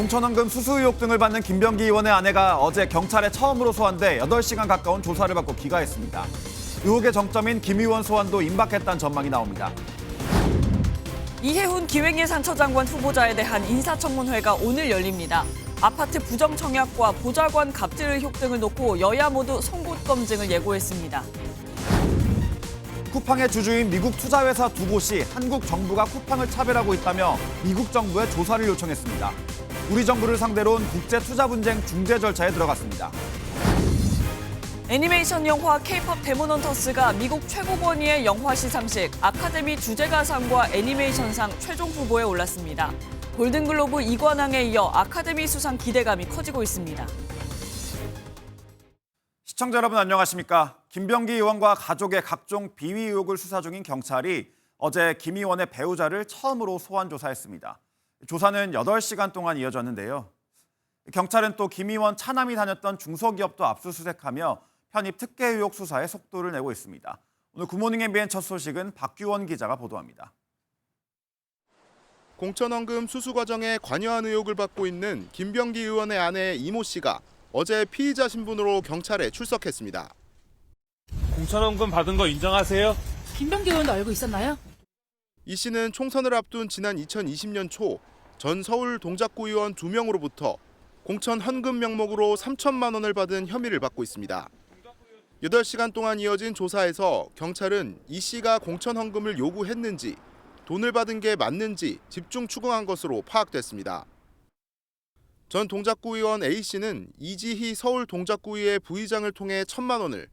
공천원금 수수 의혹 등을 받는 김병기 의원의 아내가 어제 경찰에 처음으로 소환돼 8시간 가까운 조사를 받고 귀가했습니다. 의혹의 정점인 김 의원 소환도 임박했다는 전망이 나옵니다. 이해훈 기획예산처장관 후보자에 대한 인사청문회가 오늘 열립니다. 아파트 부정청약과 보좌관 갑질 의혹 등을 놓고 여야 모두 송곳 검증을 예고했습니다. 쿠팡의 주주인 미국 투자회사 2곳이 한국 정부가 쿠팡을 차별하고 있다며 미국 정부에 조사를 요청했습니다. 우리 정부를 상대로 한 국제 투자 분쟁 중재 절차에 들어갔습니다. 애니메이션 영화 K-팝 데몬헌터스가 미국 최고권위의 영화 시상식 아카데미 주제가상과 애니메이션상 최종 후보에 올랐습니다. 골든글로브 2관왕에 이어 아카데미 수상 기대감이 커지고 있습니다. 시청자 여러분 안녕하십니까? 김병기 의원과 가족의 각종 비위 의혹을 수사 중인 경찰이 어제 김 의원의 배우자를 처음으로 소환 조사했습니다. 조사는 8시간 동안 이어졌는데요. 경찰은 또 김 의원 차남이 다녔던 중소기업도 압수수색하며 편입 특혜 의혹 수사에 속도를 내고 있습니다. 오늘 굿모닝 MBN 첫 소식은 박규원 기자가 보도합니다. 공천원금 수수 과정에 관여한 의혹을 받고 있는 김병기 의원의 아내 이모 씨가 어제 피의자 신분으로 경찰에 출석했습니다. 공천원금 받은 거 인정하세요? 김병기 의원도 알고 있었나요? 이 씨는 총선을 앞둔 지난 2020년 초 전 서울 동작구 의원 2명으로부터 공천 헌금 명목으로 3천만 원을 받은 혐의를 받고 있습니다. 8시간 동안 이어진 조사에서 경찰은 이 씨가 공천 헌금을 요구했는지 돈을 받은 게 맞는지 집중 추궁한 것으로 파악됐습니다. 전 동작구 의원 A 씨는 이지희 서울 동작구의회 부의장을 통해 1천만 원을,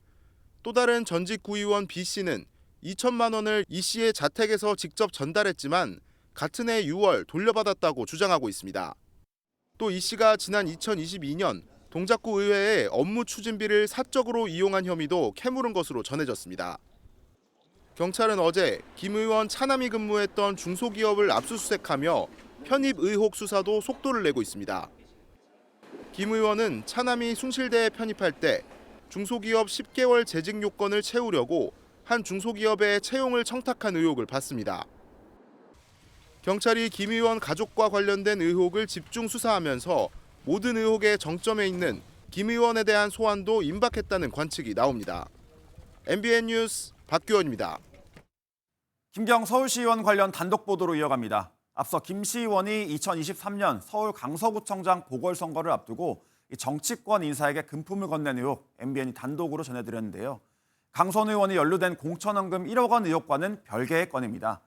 또 다른 전직 구의원 B 씨는 2천만 원을 이 씨의 자택에서 직접 전달했지만 같은 해 6월 돌려받았다고 주장하고 있습니다. 또 이 씨가 지난 2022년 동작구 의회의 업무 추진비를 사적으로 이용한 혐의도 캐물은 것으로 전해졌습니다. 경찰은 어제 김 의원 차남이 근무했던 중소기업을 압수수색하며 편입 의혹 수사도 속도를 내고 있습니다. 김 의원은 차남이 숭실대에 편입할 때 중소기업 10개월 재직 요건을 채우려고 한 중소기업에 채용을 청탁한 의혹을 받습니다. 경찰이 김 의원 가족과 관련된 의혹을 집중 수사하면서 모든 의혹의 정점에 있는 김 의원에 대한 소환도 임박했다는 관측이 나옵니다. MBN 뉴스 박규원입니다. 김경 서울시의원 관련 단독 보도로 이어갑니다. 앞서 김 시의원이 2023년 서울 강서구청장 보궐선거를 앞두고 정치권 인사에게 금품을 건넨 의혹 MBN이 단독으로 전해드렸는데요. 강선 의원이 연루된 공천원금 1억 원 의혹과는 별개의 건입니다.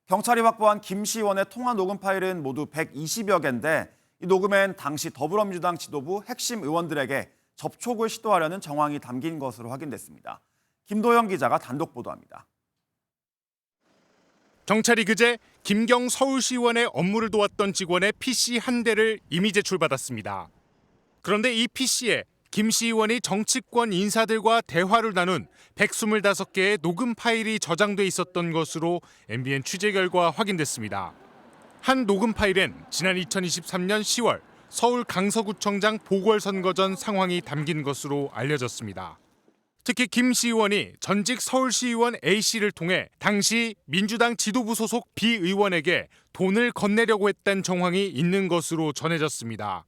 경찰이 확보한 김 시의원의 통화 녹음 파일은 모두 120여 개인데 이 녹음엔 당시 더불어민주당 지도부 핵심 의원들에게 접촉을 시도하려는 정황이 담긴 것으로 확인됐습니다. 김도영 기자가 단독 보도합니다. 경찰이 그제 김경 서울시의원의 업무를 도왔던 직원의 PC 한 대를 이미 제출받았습니다. 그런데 이 PC에 김 시의원이 정치권 인사들과 대화를 나눈 125개의 녹음 파일이 저장돼 있었던 것으로 MBN 취재 결과 확인됐습니다. 한 녹음 파일엔 지난 2023년 10월 서울 강서구청장 보궐선거 전 상황이 담긴 것으로 알려졌습니다. 특히 김 시의원이 전직 서울시의원 A씨를 통해 당시 민주당 지도부 소속 B 의원에게 돈을 건네려고 했다는 정황이 있는 것으로 전해졌습니다.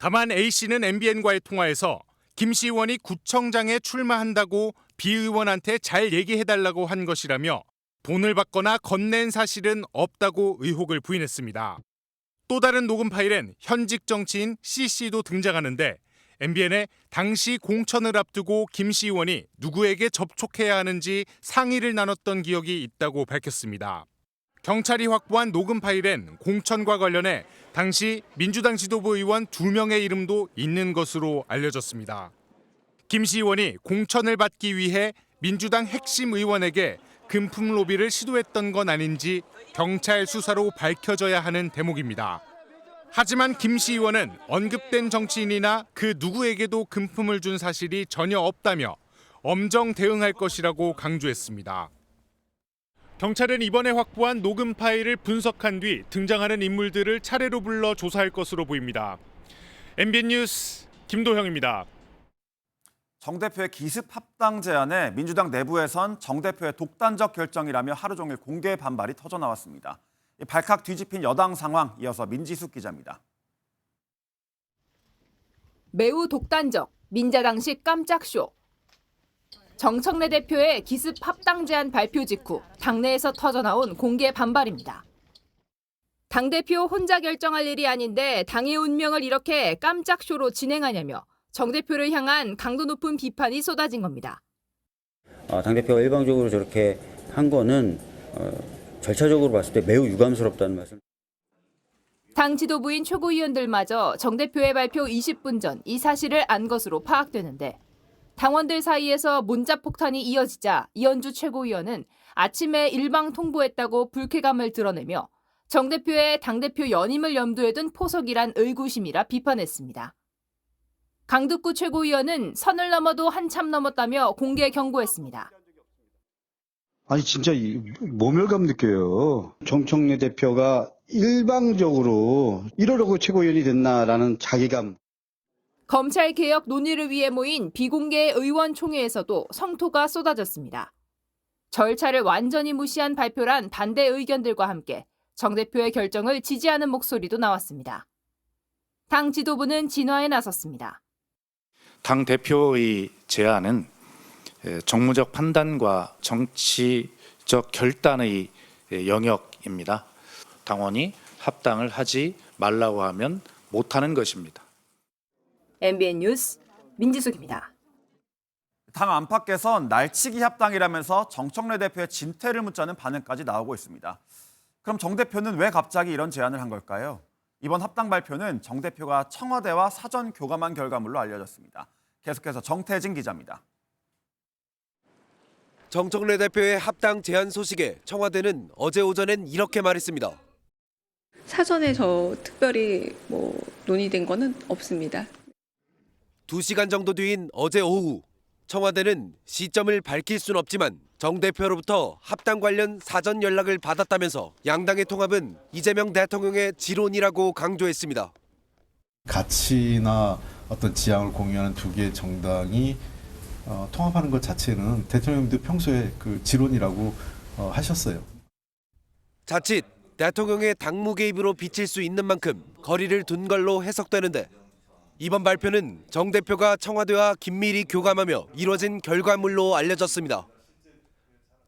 다만 A씨는 MBN과의 통화에서 김 시의원이 구청장에 출마한다고 B 의원한테 잘 얘기해달라고 한 것이라며 돈을 받거나 건넨 사실은 없다고 의혹을 부인했습니다. 또 다른 녹음 파일엔 현직 정치인 C씨도 등장하는데 MBN에 당시 공천을 앞두고 김 시의원이 누구에게 접촉해야 하는지 상의를 나눴던 기억이 있다고 밝혔습니다. 경찰이 확보한 녹음 파일엔 공천과 관련해 당시 민주당 지도부 의원 2명의 이름도 있는 것으로 알려졌습니다. 김 시의원이 공천을 받기 위해 민주당 핵심 의원에게 금품 로비를 시도했던 건 아닌지 경찰 수사로 밝혀져야 하는 대목입니다. 하지만 김 시의원은 언급된 정치인이나 그 누구에게도 금품을 준 사실이 전혀 없다며 엄정 대응할 것이라고 강조했습니다. 경찰은 이번에 확보한 녹음 파일을 분석한 뒤 등장하는 인물들을 차례로 불러 조사할 것으로 보입니다. MBN 뉴스 김도형입니다. 정 대표의 기습 합당 제안에 민주당 내부에선 정 대표의 독단적 결정이라며 하루 종일 공개 반발이 터져나왔습니다. 발칵 뒤집힌 여당 상황 이어서 민지숙 기자입니다. 매우 독단적, 민자당식 깜짝쇼. 정청래 대표의 기습 합당 제안 발표 직후 당내에서 터져나온 공개 반발입니다. 당대표 혼자 결정할 일이 아닌데 당의 운명을 이렇게 깜짝쇼로 진행하냐며 정 대표를 향한 강도 높은 비판이 쏟아진 겁니다. 당대표가 일방적으로 저렇게 한 거는 절차적으로 봤을 때 매우 유감스럽다는 말씀. 당 지도부인 최고위원들마저 정 대표의 발표 20분 전 이 사실을 안 것으로 파악되는데 당원들 사이에서 문자폭탄이 이어지자 이현주 최고위원은 아침에 일방 통보했다고 불쾌감을 드러내며 정 대표의 당대표 연임을 염두에 둔 포석이란 의구심이라 비판했습니다. 강득구 최고위원은 선을 넘어도 한참 넘었다며 공개 경고했습니다. 아니 진짜 모멸감 느껴요. 정청래 대표가 일방적으로 이러려고 최고위원이 됐나라는 자괴감. 검찰개혁 논의를 위해 모인 비공개 의원총회에서도 성토가 쏟아졌습니다. 절차를 완전히 무시한 발표란 반대 의견들과 함께 정 대표의 결정을 지지하는 목소리도 나왔습니다. 당 지도부는 진화에 나섰습니다. 당 대표의 제안은 정무적 판단과 정치적 결단의 영역입니다. 당원이 합당을 하지 말라고 하면 못하는 것입니다. MBN 뉴스 민지숙입니다. 당 안팎에선 날치기 합당이라면서 정청래 대표의 진퇴를 묻자는 반응까지 나오고 있습니다. 그럼 정 대표는 왜 갑자기 이런 제안을 한 걸까요? 이번 합당 발표는 정 대표가 청와대와 사전 교감한 결과물로 알려졌습니다. 계속해서 정태진 기자입니다. 정청래 대표의 합당 제안 소식에 청와대는 어제 오전엔 이렇게 말했습니다. 사전에 특별히 논의된 거는 없습니다. 2시간 정도 뒤인 어제 오후 청와대는 시점을 밝힐 순 없지만 정 대표로부터 합당 관련 사전 연락을 받았다면서 양당의 통합은 이재명 대통령의 지론이라고 강조했습니다. 가치나 어떤 지향을 공유하는 두 개의 정당이 통합하는 것 자체는 대통령님도 평소에 그 지론이라고 하셨어요. 자칫 대통령의 당무 개입으로 비칠 수 있는 만큼 거리를 둔 걸로 해석되는데 이번 발표는 정 대표가 청와대와 긴밀히 교감하며 이뤄진 결과물로 알려졌습니다.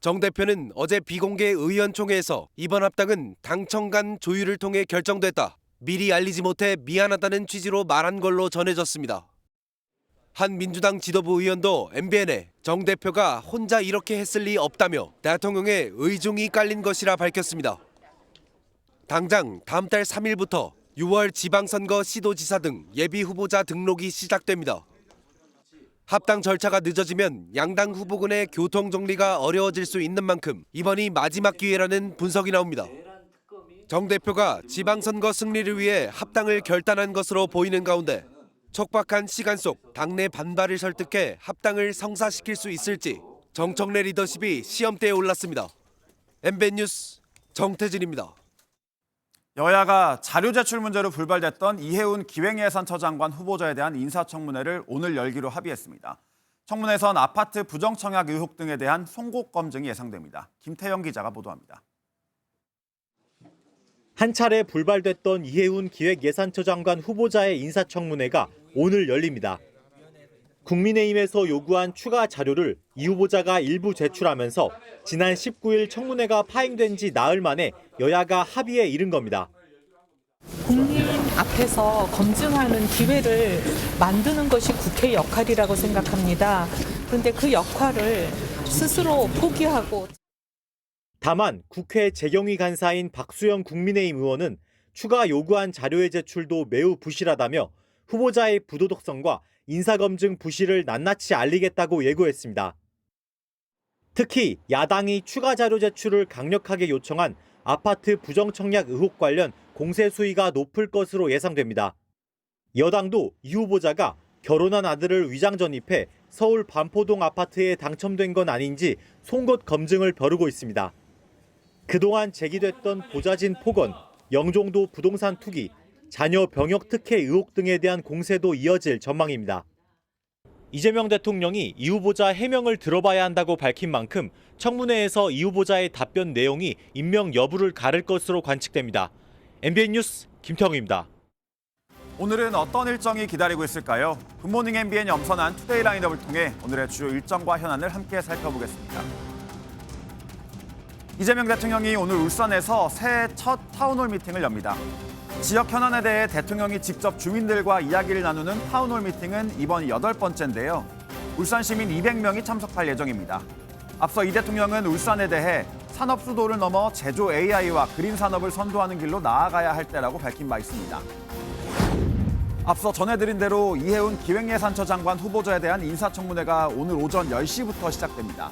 정 대표는 어제 비공개 의원총회에서 이번 합당은 당청 간 조율을 통해 결정됐다. 미리 알리지 못해 미안하다는 취지로 말한 걸로 전해졌습니다. 한 민주당 지도부 의원도 MBN에 정 대표가 혼자 이렇게 했을 리 없다며 대통령의 의중이 깔린 것이라 밝혔습니다. 당장 다음 달 3일부터 6월 지방선거 시도지사 등 예비후보자 등록이 시작됩니다. 합당 절차가 늦어지면 양당 후보군의 교통정리가 어려워질 수 있는 만큼 이번이 마지막 기회라는 분석이 나옵니다. 정 대표가 지방선거 승리를 위해 합당을 결단한 것으로 보이는 가운데 촉박한 시간 속 당내 반발을 설득해 합당을 성사시킬 수 있을지 정청래 리더십이 시험대에 올랐습니다. MBN 뉴스 정태진입니다. 여야가 자료 제출 문제로 불발됐던 이해운 기획예산처장관 후보자에 대한 인사청문회를 오늘 열기로 합의했습니다. 청문회에선 아파트 부정청약 의혹 등에 대한 송곳 검증이 예상됩니다. 김태영 기자가 보도합니다. 한 차례 불발됐던 이해운 기획예산처장관 후보자의 인사청문회가 오늘 열립니다. 국민의힘에서 요구한 추가 자료를 이 후보자가 일부 제출하면서 지난 19일 청문회가 파행된 지 나흘 만에 여야가 합의에 이른 겁니다. 국민 앞에서 검증하는 기회를 만드는 것이 국회 역할이라고 생각합니다. 그런데 그 역할을 스스로 포기하고. 다만 국회 재경위 간사인 박수영 국민의힘 의원은 추가 요구한 자료의 제출도 매우 부실하다며 후보자의 부도덕성과 인사검증 부실을 낱낱이 알리겠다고 예고했습니다. 특히 야당이 추가 자료 제출을 강력하게 요청한 아파트 부정청약 의혹 관련 공세 수위가 높을 것으로 예상됩니다. 여당도 이 후보자가 결혼한 아들을 위장 전입해 서울 반포동 아파트에 당첨된 건 아닌지 송곳 검증을 벼르고 있습니다. 그동안 제기됐던 보좌진 폭언, 영종도 부동산 투기, 자녀 병역 특혜 의혹 등에 대한 공세도 이어질 전망입니다. 이재명 대통령이 이 후보자 해명을 들어봐야 한다고 밝힌 만큼 청문회에서 이 후보자의 답변 내용이 임명 여부를 가를 것으로 관측됩니다. MBN 뉴스 김태형입니다. 오늘은 어떤 일정이 기다리고 있을까요? 굿모닝 MBN 염선한 투데이 라인업을 통해 오늘의 주요 일정과 현안을 함께 살펴보겠습니다. 이재명 대통령이 오늘 울산에서 새해 첫 타운홀 미팅을 엽니다. 지역 현안에 대해 대통령이 직접 주민들과 이야기를 나누는 타운홀 미팅은 이번 8번째인데요. 울산 시민 200명이 참석할 예정입니다. 앞서 이 대통령은 울산에 대해 산업 수도를 넘어 제조 AI와 그린 산업을 선도하는 길로 나아가야 할 때라고 밝힌 바 있습니다. 앞서 전해드린 대로 이해운 기획예산처 장관 후보자에 대한 인사청문회가 오늘 오전 10시부터 시작됩니다.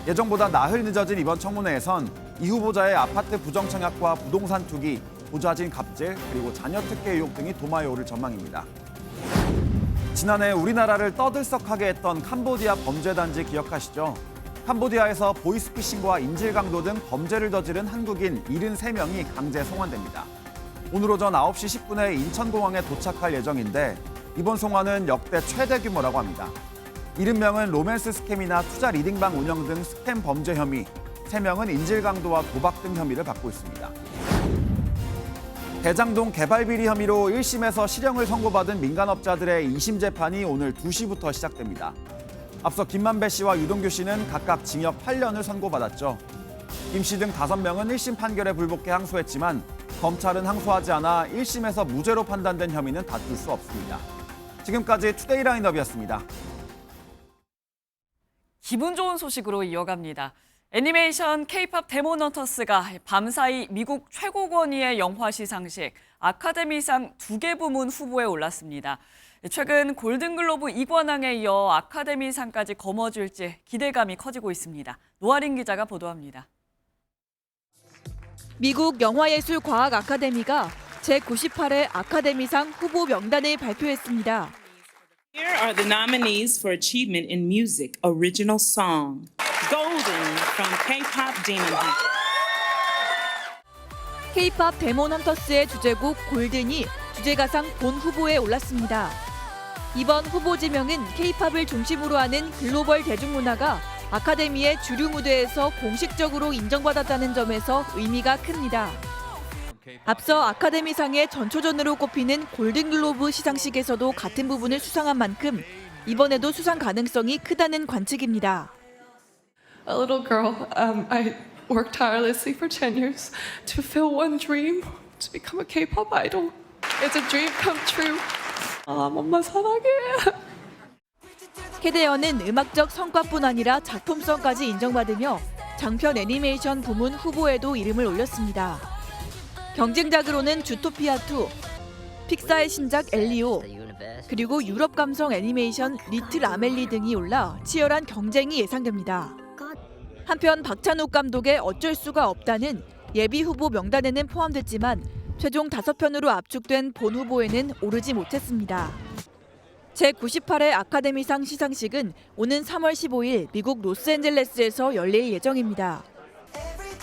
예정보다 나흘 늦어진 이번 청문회에선 이 후보자의 아파트 부정청약과 부동산 투기, 보좌진 갑질, 그리고 자녀 특혜 의혹 등이 도마에 오를 전망입니다. 지난해 우리나라를 떠들썩하게 했던 캄보디아 범죄단지 기억하시죠? 캄보디아에서 보이스피싱과 인질 강도 등 범죄를 저지른 한국인 73명이 강제 송환됩니다. 오늘 오전 9시 10분에 인천공항에 도착할 예정인데 이번 송환은 역대 최대 규모라고 합니다. 70명은 로맨스 스캠이나 투자 리딩방 운영 등 스캠 범죄 혐의, 3명은 인질 강도와 도박 등 혐의를 받고 있습니다. 대장동 개발 비리 혐의로 1심에서 실형을 선고받은 민간업자들의 2심 재판이 오늘 2시부터 시작됩니다. 앞서 김만배 씨와 유동규 씨는 각각 징역 8년을 선고받았죠. 김 씨 등 5명은 1심 판결에 불복해 항소했지만 검찰은 항소하지 않아 1심에서 무죄로 판단된 혐의는 다툴 수 없습니다. 지금까지 투데이 라인업이었습니다. 기분 좋은 소식으로 이어갑니다. 애니메이션 K-팝 데몬헌터스가 밤사이 미국 최고 권위의 영화 시상식 아카데미상 2개 부문 후보에 올랐습니다. 최근 골든글로브 이관왕에 이어 아카데미상까지 거머쥘지 기대감이 커지고 있습니다. 노아린 기자가 보도합니다. 미국 영화예술과학 아카데미가 제98회 아카데미상 후보 명단을 발표했습니다. Here are the nominees for achievement in music, original song. Golden from K-pop Demon Hunter. K-pop 데몬 헌터스의 주제곡 골든이 주제가상 본 후보에 올랐습니다. 이번 후보 지명은 K-팝을 중심으로 하는 글로벌 대중문화가 아카데미의 주류 무대에서 공식적으로 인정받았다는 점에서 의미가 큽니다. 앞서 아카데미상의 전초전으로 꼽히는 골든글로브 시상식에서도 같은 부분을 수상한 만큼 이번에도 수상 가능성이 크다는 관측입니다. A little girl, I worked tirelessly for 10 years to fulfill one dream, to become a K-pop idol. It's a dream come true. 엄마 사랑해. 캐데언은 음악적 성과뿐 아니라 작품성까지 인정받으며 장편 애니메이션 부문 후보에도 이름을 올렸습니다. 경쟁작으로는 주토피아2, 픽사의 신작 엘리오, 그리고 유럽 감성 애니메이션 리틀 아멜리 등이 올라 치열한 경쟁이 예상됩니다. 한편 박찬욱 감독의 어쩔 수가 없다는 예비 후보 명단에는 포함됐지만 최종 5편으로 압축된 본 후보에는 오르지 못했습니다. 제98회 아카데미상 시상식은 오는 3월 15일 미국 로스앤젤레스에서 열릴 예정입니다.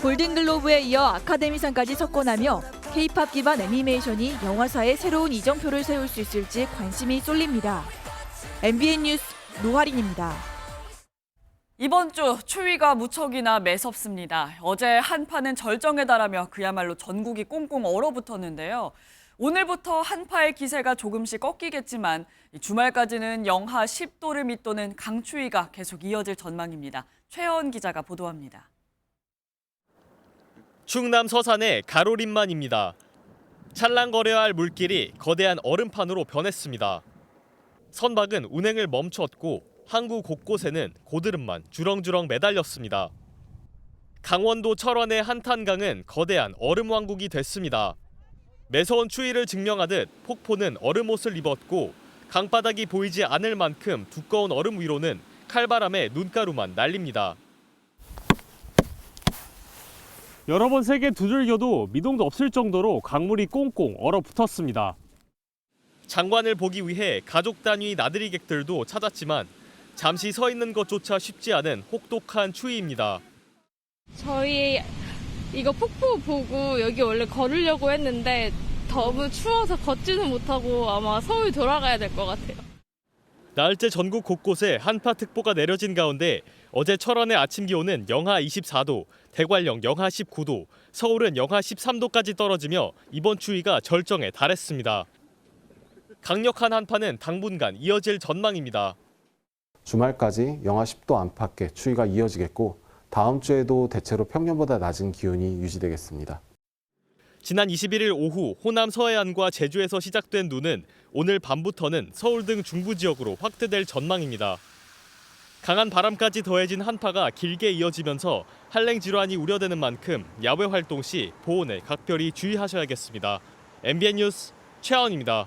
골든글로브에 이어 아카데미상까지 석권하며 K-팝 기반 애니메이션이 영화사에 새로운 이정표를 세울 수 있을지 관심이 쏠립니다. MBN 뉴스 노하린입니다. 이번 주 추위가 무척이나 매섭습니다. 어제 한파는 절정에 달하며 그야말로 전국이 꽁꽁 얼어붙었는데요. 오늘부터 한파의 기세가 조금씩 꺾이겠지만 주말까지는 영하 10도를 밑도는 강추위가 계속 이어질 전망입니다. 최혜원 기자가 보도합니다. 충남 서산의 가로림만입니다. 찰랑거려야 할 물길이 거대한 얼음판으로 변했습니다. 선박은 운행을 멈췄고 항구 곳곳에는 고드름만 주렁주렁 매달렸습니다. 강원도 철원의 한탄강은 거대한 얼음 왕국이 됐습니다. 매서운 추위를 증명하듯 폭포는 얼음 옷을 입었고 강바닥이 보이지 않을 만큼 두꺼운 얼음 위로는 칼바람에 눈가루만 날립니다. 여러 번 세게 두들겨도 미동도 없을 정도로 강물이 꽁꽁 얼어붙었습니다. 장관을 보기 위해 가족 단위 나들이객들도 찾았지만 잠시 서 있는 것조차 쉽지 않은 혹독한 추위입니다. 저희 이거 폭포 보고 여기 원래 걸으려고 했는데 너무 추워서 걷지는 못하고 아마 서울 돌아가야 될 것 같아요. 나흘째 전국 곳곳에 한파특보가 내려진 가운데 어제 철원의 아침 기온은 영하 24도, 대관령 영하 19도, 서울은 영하 13도까지 떨어지며 이번 추위가 절정에 달했습니다. 강력한 한파는 당분간 이어질 전망입니다. 주말까지 영하 10도 안팎의 추위가 이어지겠고 다음 주에도 대체로 평년보다 낮은 기온이 유지되겠습니다. 지난 21일 오후 호남 서해안과 제주에서 시작된 눈은 오늘 밤부터는 서울 등 중부 지역으로 확대될 전망입니다. 강한 바람까지 더해진 한파가 길게 이어지면서 한랭 질환이 우려되는 만큼 야외 활동 시 보온에 각별히 주의하셔야겠습니다. MBN 뉴스 최하원입니다.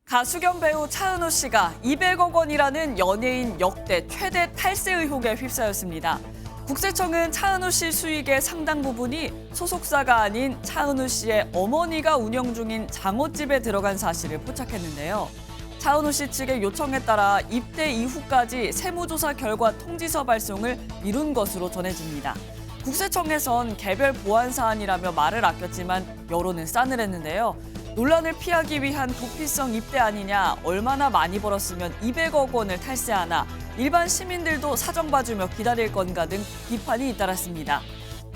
가수 겸 배우 차은우 씨가 200억 원이라는 연예인 역대 최대 탈세 의혹에 휩싸였습니다. 국세청은 차은우 씨 수익의 상당 부분이 소속사가 아닌 차은우 씨의 어머니가 운영 중인 장어집에 들어간 사실을 포착했는데요. 차은우 씨 측의 요청에 따라 입대 이후까지 세무조사 결과 통지서 발송을 미룬 것으로 전해집니다. 국세청에선 개별 보안 사안이라며 말을 아꼈지만 여론은 싸늘했는데요. 논란을 피하기 위한 도피성 입대 아니냐, 얼마나 많이 벌었으면 200억 원을 탈세하나, 일반 시민들도 사정 봐주며 기다릴 건가 등 비판이 잇따랐습니다.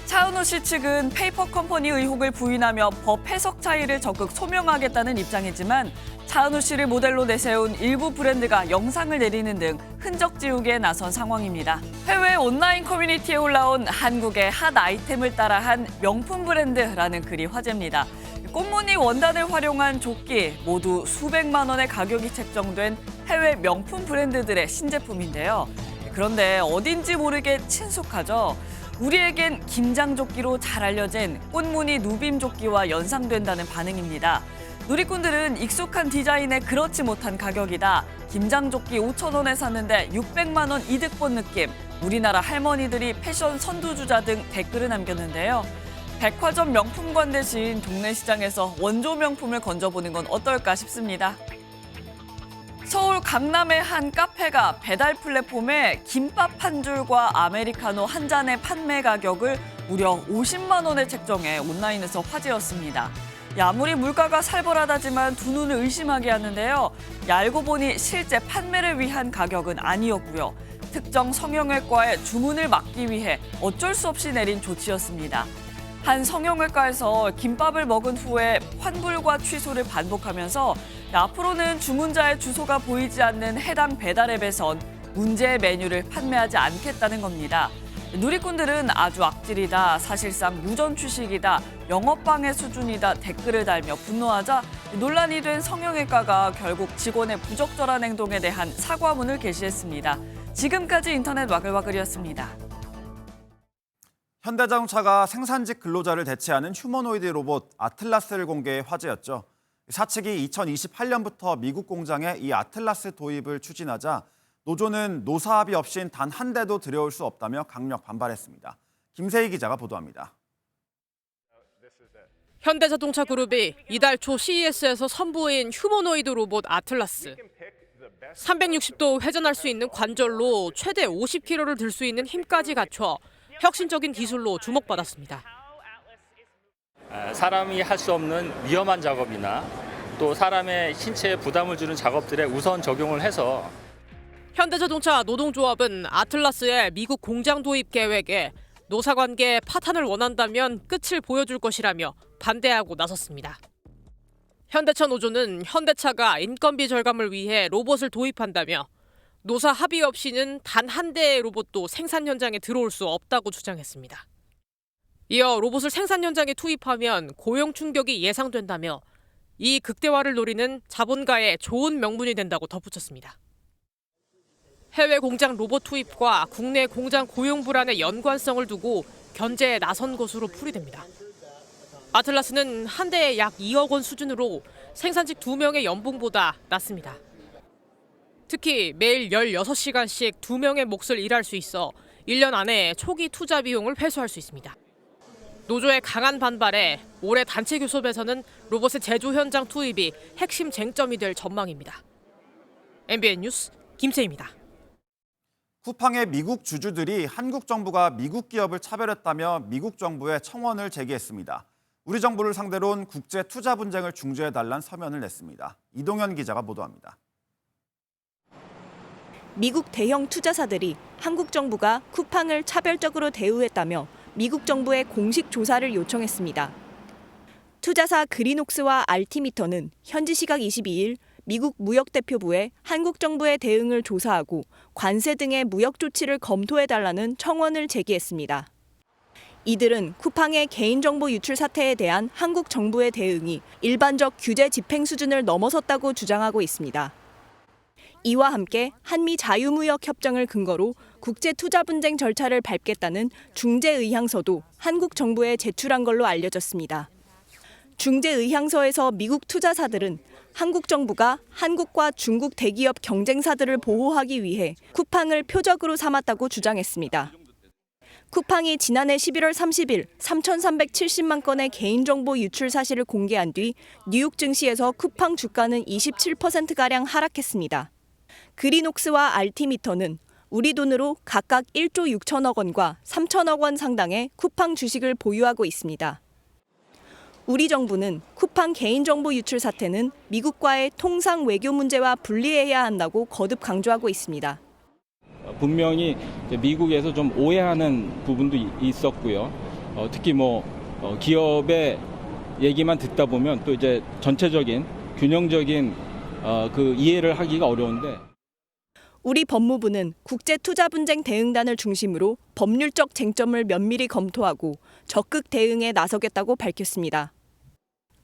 차은우 씨 측은 페이퍼 컴퍼니 의혹을 부인하며 법 해석 차이를 적극 소명하겠다는 입장이지만 차은우 씨를 모델로 내세운 일부 브랜드가 영상을 내리는 등 흔적 지우기에 나선 상황입니다. 해외 온라인 커뮤니티에 올라온 한국의 핫 아이템을 따라한 명품 브랜드라는 글이 화제입니다. 꽃무늬 원단을 활용한 조끼, 모두 수백만 원의 가격이 책정된 해외 명품 브랜드들의 신제품인데요. 그런데 어딘지 모르게 친숙하죠. 우리에겐 김장조끼로 잘 알려진 꽃무늬 누빔 조끼와 연상된다는 반응입니다. 누리꾼들은 익숙한 디자인에 그렇지 못한 가격이다. 김장조끼 5천 원에 샀는데 600만 원 이득 본 느낌. 우리나라 할머니들이 패션 선두주자 등 댓글을 남겼는데요. 백화점 명품관 대신 동네 시장에서 원조 명품을 건져보는 건 어떨까 싶습니다. 서울 강남의 한 카페가 배달 플랫폼에 김밥 한 줄과 아메리카노 한 잔의 판매 가격을 무려 50만 원에 책정해 온라인에서 화제였습니다. 아무리 물가가 살벌하다지만 두 눈을 의심하게 하는데요. 알고 보니 실제 판매를 위한 가격은 아니었고요. 특정 성형외과에 주문을 막기 위해 어쩔 수 없이 내린 조치였습니다. 한 성형외과에서 김밥을 먹은 후에 환불과 취소를 반복하면서 앞으로는 주문자의 주소가 보이지 않는 해당 배달앱에선 문제의 메뉴를 판매하지 않겠다는 겁니다. 누리꾼들은 아주 악질이다, 사실상 무전 취식이다, 영업방해 수준이다 댓글을 달며 분노하자 논란이 된 성형외과가 결국 직원의 부적절한 행동에 대한 사과문을 게시했습니다. 지금까지 인터넷 와글와글이었습니다. 현대자동차가 생산직 근로자를 대체하는 휴머노이드 로봇 아틀라스를 공개해 화제였죠. 사측이 2028년부터 미국 공장에 이 아틀라스 도입을 추진하자 노조는 노사 합의 없인 단 한 대도 들여올 수 없다며 강력 반발했습니다. 김세희 기자가 보도합니다. 현대자동차 그룹이 이달 초 CES에서 선보인 휴머노이드 로봇 아틀라스. 360도 회전할 수 있는 관절로 최대 50kg를 들 수 있는 힘까지 갖춰 혁신적인 기술로 주목받았습니다. 사람이 할 수 없는 위험한 작업이나 또 사람의 신체에 부담을 주는 작업들에 우선 적용을 해서 현대자동차 노동조합은 아틀라스의 미국 공장 도입 계획에 노사관계 파탄을 원한다면 끝을 보여줄 것이라며 반대하고 나섰습니다. 현대차 노조는 현대차가 인건비 절감을 위해 로봇을 도입한다며 노사 합의 없이는 단 한 대의 로봇도 생산 현장에 들어올 수 없다고 주장했습니다. 이어 로봇을 생산 현장에 투입하면 고용 충격이 예상된다며 이 극대화를 노리는 자본가의 좋은 명분이 된다고 덧붙였습니다. 해외 공장 로봇 투입과 국내 공장 고용 불안의 연관성을 두고 견제에 나선 것으로 풀이됩니다. 아틀라스는 한 대에 약 2억 원 수준으로 생산직 2명의 연봉보다 낮습니다. 특히 매일 16시간씩 2명의 몫을 일할 수 있어 1년 안에 초기 투자 비용을 회수할 수 있습니다. 노조의 강한 반발에 올해 단체 교섭에서는 로봇의 제조 현장 투입이 핵심 쟁점이 될 전망입니다. MBN 뉴스 김세희입니다. 쿠팡의 미국 주주들이 한국 정부가 미국 기업을 차별했다며 미국 정부에 청원을 제기했습니다. 우리 정부를 상대로 한 국제 투자 분쟁을 중재해달라는 서면을 냈습니다. 이동현 기자가 보도합니다. 미국 대형 투자사들이 한국 정부가 쿠팡을 차별적으로 대우했다며 미국 정부에 공식 조사를 요청했습니다. 투자사 그린옥스와 알티미터는 현지 시각 22일 미국 무역대표부에 한국 정부의 대응을 조사하고 관세 등의 무역 조치를 검토해달라는 청원을 제기했습니다. 이들은 쿠팡의 개인정보 유출 사태에 대한 한국 정부의 대응이 일반적 규제 집행 수준을 넘어섰다고 주장하고 있습니다. 이와 함께 한미 자유무역 협정을 근거로 국제 투자 분쟁 절차를 밟겠다는 중재 의향서도 한국 정부에 제출한 걸로 알려졌습니다. 중재 의향서에서 미국 투자사들은 한국 정부가 한국과 중국 대기업 경쟁사들을 보호하기 위해 쿠팡을 표적으로 삼았다고 주장했습니다. 쿠팡이 지난해 11월 30일 3,370만 건의 개인정보 유출 사실을 공개한 뒤 뉴욕 증시에서 쿠팡 주가는 27%가량 하락했습니다. 그린옥스와 알티미터는 우리 돈으로 각각 1조 6천억 원과 3천억 원 상당의 쿠팡 주식을 보유하고 있습니다. 우리 정부는 쿠팡 개인정보 유출 사태는 미국과의 통상 외교 문제와 분리해야 한다고 거듭 강조하고 있습니다. 분명히 미국에서 좀 오해하는 부분도 있었고요. 특히 기업의 얘기만 듣다 보면 또 이제 전체적인 균형적인 그 이해를 하기가 어려운데. 우리 법무부는 국제투자분쟁 대응단을 중심으로 법률적 쟁점을 면밀히 검토하고 적극 대응에 나서겠다고 밝혔습니다.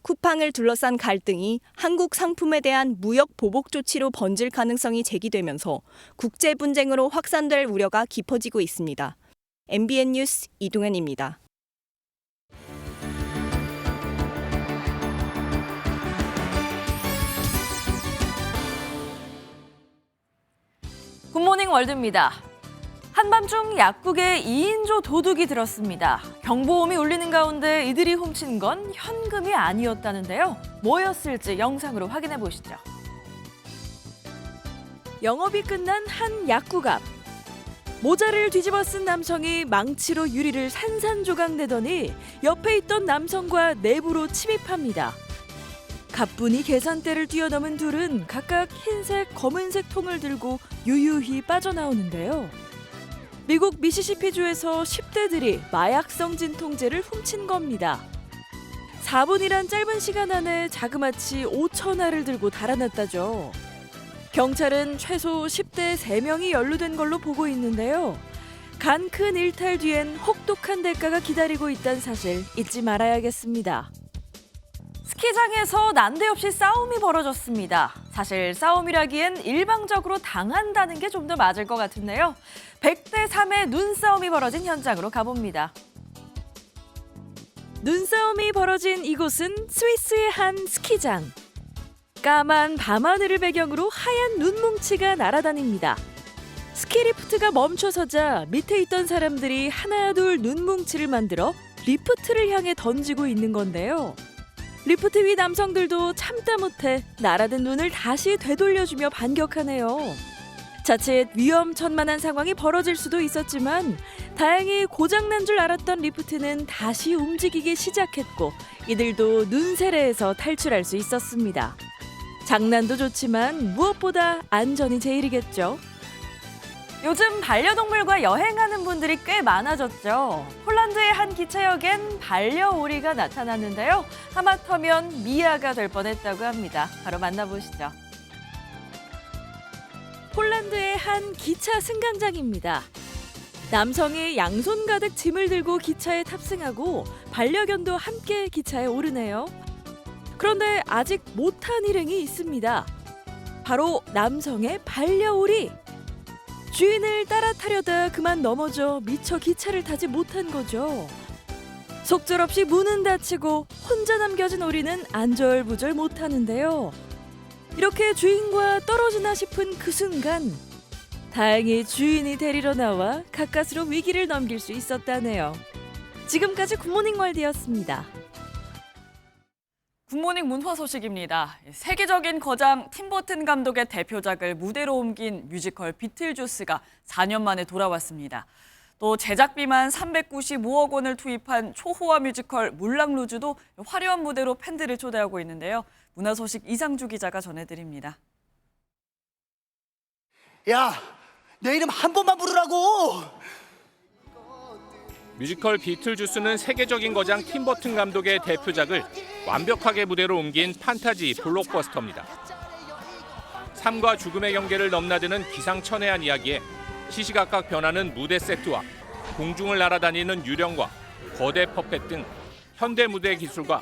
쿠팡을 둘러싼 갈등이 한국 상품에 대한 무역 보복 조치로 번질 가능성이 제기되면서 국제 분쟁으로 확산될 우려가 깊어지고 있습니다. MBN 뉴스 이동현입니다. 굿모닝 월드입니다. 한밤중 약국에 2인조 도둑이 들었습니다. 경보음이 울리는 가운데 이들이 훔친 건 현금이 아니었다는데요. 뭐였을지 영상으로 확인해 보시죠. 영업이 끝난 한 약국 앞. 모자를 뒤집어 쓴 남성이 망치로 유리를 산산조각내더니 옆에 있던 남성과 내부로 침입합니다. 가뿐히 계산대를 뛰어넘은 둘은 각각 흰색, 검은색 통을 들고 유유히 빠져나오는데요. 미국 미시시피주에서 10대들이 마약성 진통제를 훔친 겁니다. 4분이란 짧은 시간 안에 자그마치 5천알을 들고 달아났다죠. 경찰은 최소 10대 3명이 연루된 걸로 보고 있는데요. 간 큰 일탈 뒤엔 혹독한 대가가 기다리고 있다는 사실 잊지 말아야겠습니다. 스키장에서 난데없이 싸움이 벌어졌습니다. 사실 싸움이라기엔 일방적으로 당한다는 게 좀 더 맞을 것 같은데요. 100대 3의 눈싸움이 벌어진 현장으로 가봅니다. 눈싸움이 벌어진 이곳은 스위스의 한 스키장. 까만 밤하늘을 배경으로 하얀 눈뭉치가 날아다닙니다. 스키리프트가 멈춰서자 밑에 있던 사람들이 하나 둘 눈뭉치를 만들어 리프트를 향해 던지고 있는 건데요. 리프트 위 남성들도 참다 못해 날아든 눈을 다시 되돌려주며 반격하네요. 자칫 위험천만한 상황이 벌어질 수도 있었지만 다행히 고장난 줄 알았던 리프트는 다시 움직이기 시작했고 이들도 눈세례에서 탈출할 수 있었습니다. 장난도 좋지만 무엇보다 안전이 제일이겠죠. 요즘 반려동물과 여행하는 분들이 꽤 많아졌죠. 폴란드의 한 기차역엔 반려오리가 나타났는데요. 하마터면 미아가 될 뻔했다고 합니다. 바로 만나보시죠. 폴란드의 한 기차 승강장입니다. 남성이 양손 가득 짐을 들고 기차에 탑승하고 반려견도 함께 기차에 오르네요. 그런데 아직 못한 일행이 있습니다. 바로 남성의 반려오리. 주인을 따라 타려다 그만 넘어져 미처 기차를 타지 못한 거죠. 속절없이 문은 닫히고 혼자 남겨진 오리는 안절부절 못하는데요. 이렇게 주인과 떨어지나 싶은 그 순간 다행히 주인이 데리러 나와 가까스로 위기를 넘길 수 있었다네요. 지금까지 굿모닝 월드였습니다. 굿모닝 문화 소식입니다. 세계적인 거장 팀 버튼 감독의 대표작을 무대로 옮긴 뮤지컬 비틀주스가 4년 만에 돌아왔습니다. 또 제작비만 395억 원을 투입한 초호화 뮤지컬 물랑루즈도 화려한 무대로 팬들을 초대하고 있는데요. 문화 소식 이상주 기자가 전해드립니다. 야, 내 이름 한 번만 부르라고. 뮤지컬 비틀주스는 세계적인 거장 팀 버튼 감독의 대표작을 완벽하게 무대로 옮긴 판타지 블록버스터입니다. 삶과 죽음의 경계를 넘나드는 기상천외한 이야기에 시시각각 변하는 무대 세트와 공중을 날아다니는 유령과 거대 퍼펫 등 현대 무대 기술과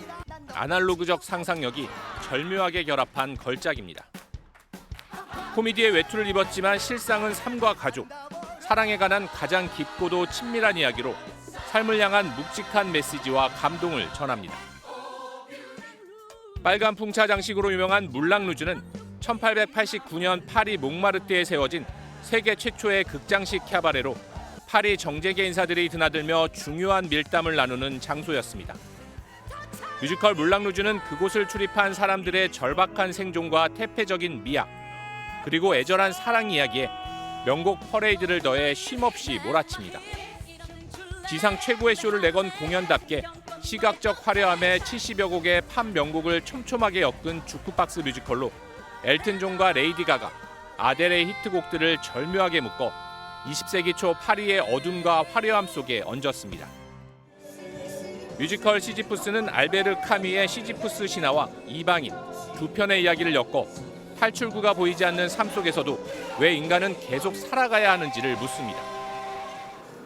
아날로그적 상상력이 절묘하게 결합한 걸작입니다. 코미디의 외투를 입었지만 실상은 삶과 가족, 사랑에 관한 가장 깊고도 친밀한 이야기로 삶을 향한 묵직한 메시지와 감동을 전합니다. 빨간 풍차 장식으로 유명한 물랑루즈는 1889년 파리 몽마르트에 세워진 세계 최초의 극장식 캬바레로 파리 정재계 인사들이 드나들며 중요한 밀담을 나누는 장소였습니다. 뮤지컬 물랑루즈는 그곳을 출입한 사람들의 절박한 생존과 태폐적인 미학, 그리고 애절한 사랑 이야기에 명곡 퍼레이드를 더해 쉼없이 몰아칩니다. 지상 최고의 쇼를 내건 공연답게 시각적 화려함에 70여 곡의 팝 명곡을 촘촘하게 엮은 주크박스 뮤지컬로 엘튼 존과 레이디 가가, 아델의 히트곡들을 절묘하게 묶어 20세기 초 파리의 어둠과 화려함 속에 얹었습니다. 뮤지컬 시지푸스는 알베르 카뮈의 시지푸스 신화와 이방인 두 편의 이야기를 엮어 탈출구가 보이지 않는 삶 속에서도 왜 인간은 계속 살아가야 하는지를 묻습니다.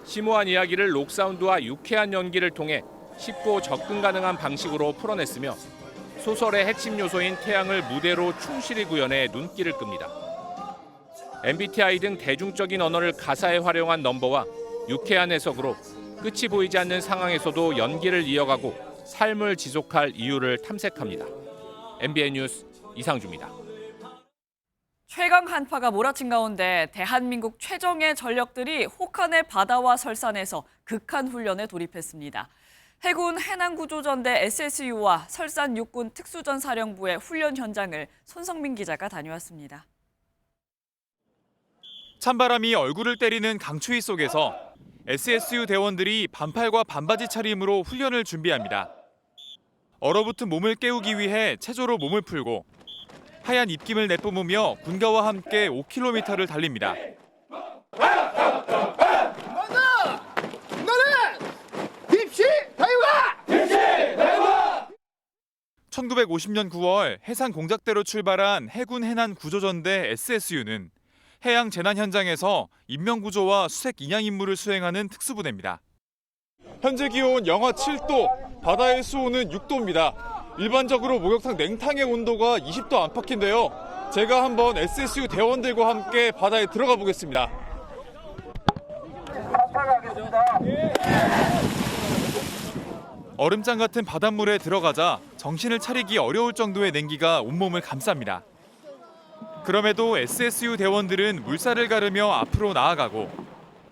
심오한 이야기를 록사운드와 유쾌한 연기를 통해 쉽고 접근 가능한 방식으로 풀어냈으며 소설의 핵심 요소인 태양을 무대로 충실히 구현해 눈길을 끕니다. MBTI 등 대중적인 언어를 가사에 활용한 넘버와 유쾌한 해석으로 끝이 보이지 않는 상황에서도 연기를 이어가고 삶을 지속할 이유를 탐색합니다. MBN 뉴스 이상주입니다. 최강 한파가 몰아친 가운데 대한민국 최정예 전력들이 혹한의 바다와 설산에서 극한 훈련에 돌입했습니다. 해군 해난구조전대 SSU와 설산 육군 특수전사령부의 훈련 현장을 손성민 기자가 다녀왔습니다. 찬바람이 얼굴을 때리는 강추위 속에서 SSU 대원들이 반팔과 반바지 차림으로 훈련을 준비합니다. 얼어붙은 몸을 깨우기 위해 체조로 몸을 풀고 하얀 입김을 내뿜으며 군가와 함께 5km를 달립니다. 1950년 9월 해상 공작대로 출발한 해군 해난 구조전대 SSU는 해양 재난 현장에서 인명구조와 수색 인양 임무를 수행하는 특수부대입니다. 현재 기온 영하 7도, 바다의 수온은 6도입니다. 일반적으로 목욕탕 냉탕의 온도가 20도 안팎인데요. 제가 한번 SSU 대원들과 함께 바다에 들어가 보겠습니다. 얼음장 같은 바닷물에 들어가자 정신을 차리기 어려울 정도의 냉기가 온몸을 감쌉니다. 그럼에도 SSU 대원들은 물살을 가르며 앞으로 나아가고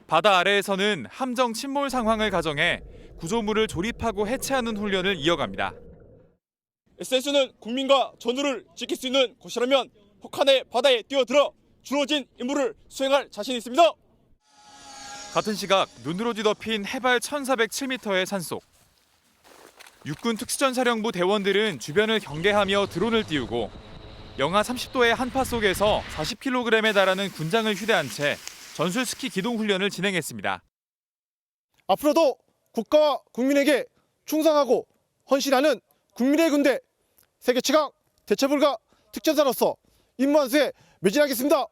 바다 아래에서는 함정 침몰 상황을 가정해 구조물을 조립하고 해체하는 훈련을 이어갑니다. SSU는 국민과 전우를 지킬 수 있는 곳이라면 혹한의 바다에 뛰어들어 주어진 임무를 수행할 자신이 있습니다. 같은 시각 눈으로 뒤덮인 해발 1407m의 산속. 육군 특수전사령부 대원들은 주변을 경계하며 드론을 띄우고 영하 30도의 한파 속에서 40kg에 달하는 군장을 휴대한 채 전술 스키 기동 훈련을 진행했습니다. 앞으로도 국가와 국민에게 충성하고 헌신하는 국민의 군대 세계 최강 대체불가 특전사로서 임무 완수에 매진하겠습니다.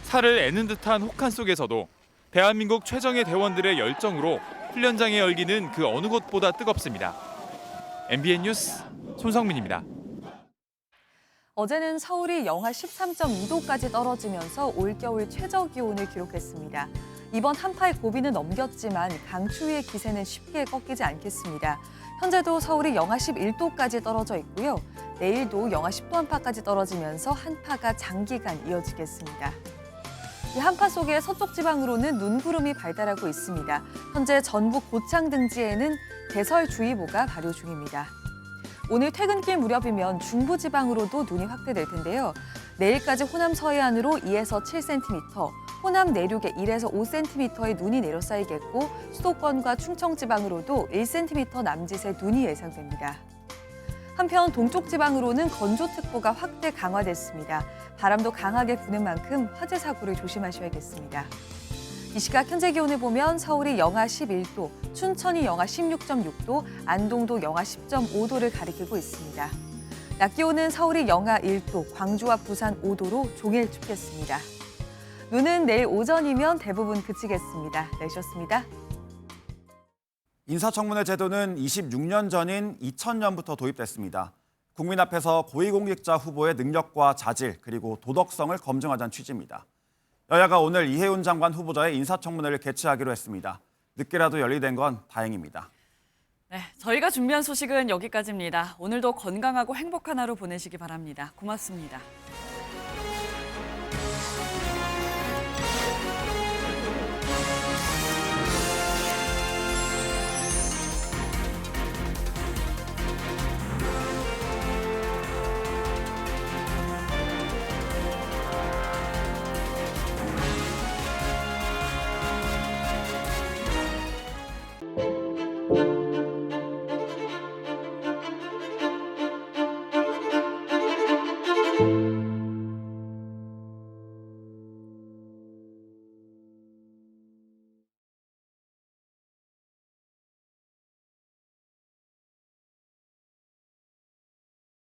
살을 애는 듯한 혹한 속에서도 대한민국 최정예 대원들의 열정으로 훈련장에 열기는 그 어느 곳보다 뜨겁습니다. MBN 뉴스 손성민입니다. 어제는 서울이 영하 13.2도까지 떨어지면서 올겨울 최저 기온을 기록했습니다. 이번 한파의 고비는 넘겼지만 강추위의 기세는 쉽게 꺾이지 않겠습니다. 현재도 서울이 영하 11도까지 떨어져 있고요. 내일도 영하 10도 안팎까지 떨어지면서 한파가 장기간 이어지겠습니다. 이 한파 속에 서쪽 지방으로는 눈구름이 발달하고 있습니다. 현재 전북 고창 등지에는 대설주의보가 발효 중입니다. 오늘 퇴근길 무렵이면 중부지방으로도 눈이 확대될 텐데요. 내일까지 호남 서해안으로 2에서 7cm, 호남 내륙에 1에서 5cm의 눈이 내려 쌓이겠고 수도권과 충청지방으로도 1cm 남짓의 눈이 예상됩니다. 한편 동쪽 지방으로는 건조특보가 확대 강화됐습니다. 바람도 강하게 부는 만큼 화재 사고를 조심하셔야겠습니다. 이 시각 현재 기온을 보면 서울이 영하 11도, 춘천이 영하 16.6도, 안동도 영하 10.5도를 가리키고 있습니다. 낮 기온은 서울이 영하 1도, 광주와 부산 5도로 종일 춥겠습니다. 눈은 내일 오전이면 대부분 그치겠습니다. 내셨습니다. 인사청문회 제도는 26년 전인 2000년부터 도입됐습니다. 국민 앞에서 고위공직자 후보의 능력과 자질 그리고 도덕성을 검증하자는 취지입니다. 여야가 오늘 이해운 장관 후보자의 인사청문회를 개최하기로 했습니다. 늦게라도 연리된 건 다행입니다. 네, 저희가 준비한 소식은 여기까지입니다. 오늘도 건강하고 행복한 하루 보내시기 바랍니다. 고맙습니다.